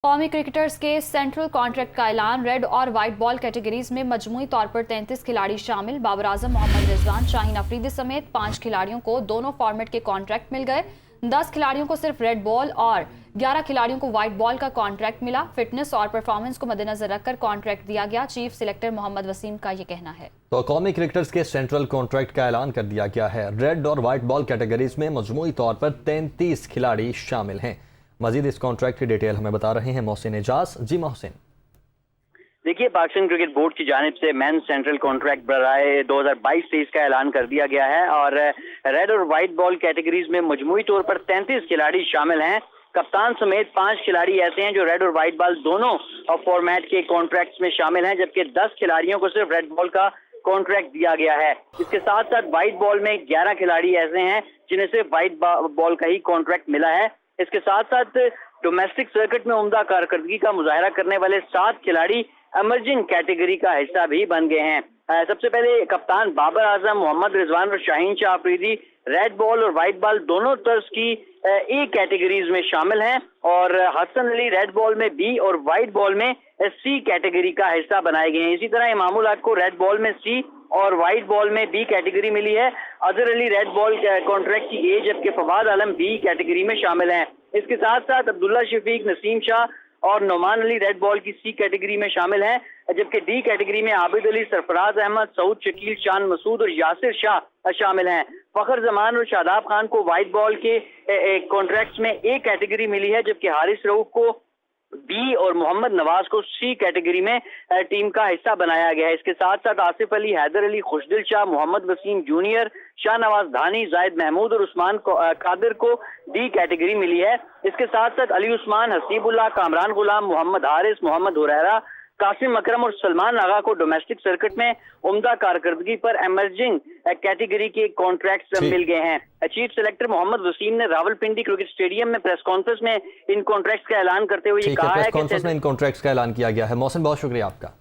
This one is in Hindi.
कौमी क्रिकेटर्स के सेंट्रल कॉन्ट्रैक्ट का ऐलान। रेड और व्हाइट बॉल कैटेगरीज में मजमूई तौर पर 33 खिलाड़ी शामिल। बाबर आजम, मोहम्मद रिजवान, शाहीन अफरीदी समेत 5 खिलाड़ियों को दोनों फॉर्मेट के कॉन्ट्रैक्ट मिल गए। 10 खिलाड़ियों को सिर्फ रेड बॉल और 11 खिलाड़ियों को व्हाइट बॉल का कॉन्ट्रैक्ट मिला। फिटनेस और परफॉर्मेंस को मद्देनजर रखकर कॉन्ट्रैक्ट दिया गया। चीफ सिलेक्टर मोहम्मद वसीम का ये कहना है। तो कौमी क्रिकेटर्स के सेंट्रल कॉन्ट्रैक्ट का ऐलान कर दिया गया है। रेड और व्हाइट बॉल कैटेगरीज में मजमूई तौर पर 33 खिलाड़ी शामिल हैं। मजीद इस कॉन्ट्रैक्ट की डिटेल हमें बता रहे हैं मोहसिन एजाज। जी मोहसिन। देखिए, पाकिस्तान क्रिकेट बोर्ड की जानिब से मेन सेंट्रल कॉन्ट्रैक्ट बराए 2022-23 का ऐलान कर दिया गया है और रेड और व्हाइट बॉल कैटेगरीज में मजमूई तौर पर 33 खिलाड़ी शामिल हैं। कप्तान समेत 5 खिलाड़ी ऐसे हैं जो रेड और व्हाइट बॉल दोनों फॉर्मेट के कॉन्ट्रैक्ट में शामिल हैं, जबकि 10 खिलाड़ियों को सिर्फ रेड बॉल का कॉन्ट्रैक्ट दिया गया है। इसके साथ साथ व्हाइट बॉल में 11 खिलाड़ी ऐसे हैं जिन्हें सिर्फ व्हाइट बॉल का ही कॉन्ट्रैक्ट मिला है। इसके साथ साथ डोमेस्टिक सर्किट में उम्दा कारकर्दगी का मुजाहरा करने वाले 7 खिलाड़ी एमर्जिंग कैटेगरी का हिस्सा भी बन गए हैं। सबसे पहले कप्तान बाबर आजम, मोहम्मद रिजवान और शाहीन अफरीदी रेड बॉल और व्हाइट बॉल दोनों तर्ज की ए कैटेगरीज में शामिल हैं और हसन अली रेड बॉल में बी और व्हाइट बॉल में सी कैटेगरी का हिस्सा बनाए गए हैं। इसी तरह इमामुल हक को रेड बॉल में सी और व्हाइट बॉल में बी कैटेगरी मिली है। Azhar Ali red ball contract की ए, जबकि फवाद आलम बी कैटेगरी में शामिल हैं। इसके साथ साथ अब्दुल्ला शफीक, नसीम शाह और नोमान अली रेड बॉल की सी कैटेगरी में शामिल हैं, जबकि डी कैटेगरी में आबिद अली, सरफराज अहमद, सऊद शकील, शान मसूद और यासिर शाह शामिल हैं। फखर जमान और शादाब खान को व्हाइट बॉल के कॉन्ट्रैक्ट में ए कैटेगरी मिली है, जबकि हारिस रऊफ को बी और मोहम्मद नवाज को सी कैटेगरी में टीम का हिस्सा बनाया गया है। इसके साथ साथ आसिफ अली, हैदर अली, खुशदिल शाह, मोहम्मद वसीम जूनियर, शाहनवाज धानी, जायद महमूद और उस्मान कादिर को डी कैटेगरी मिली है। इसके साथ साथ अली उस्मान, हसीबुल्लाह, कामरान गुलाम, मोहम्मद हारिस, मोहम्मद हुरैरा, कासिम अकरम और सलमान आगा को डोमेस्टिक सर्किट में उम्दा कारकर्दगी पर एमर्जिंग कैटेगरी के कॉन्ट्रैक्ट मिल गए हैं। चीफ सिलेक्टर मोहम्मद वसीम ने रावलपिंडी क्रिकेट स्टेडियम में प्रेस कॉन्फ्रेंस में इन कॉन्ट्रैक्ट्स का ऐलान करते हुए ये कहा है कि इन कॉन्ट्रैक्ट्स का ऐलान किया गया है। मोहसिन, बहुत शुक्रिया आपका।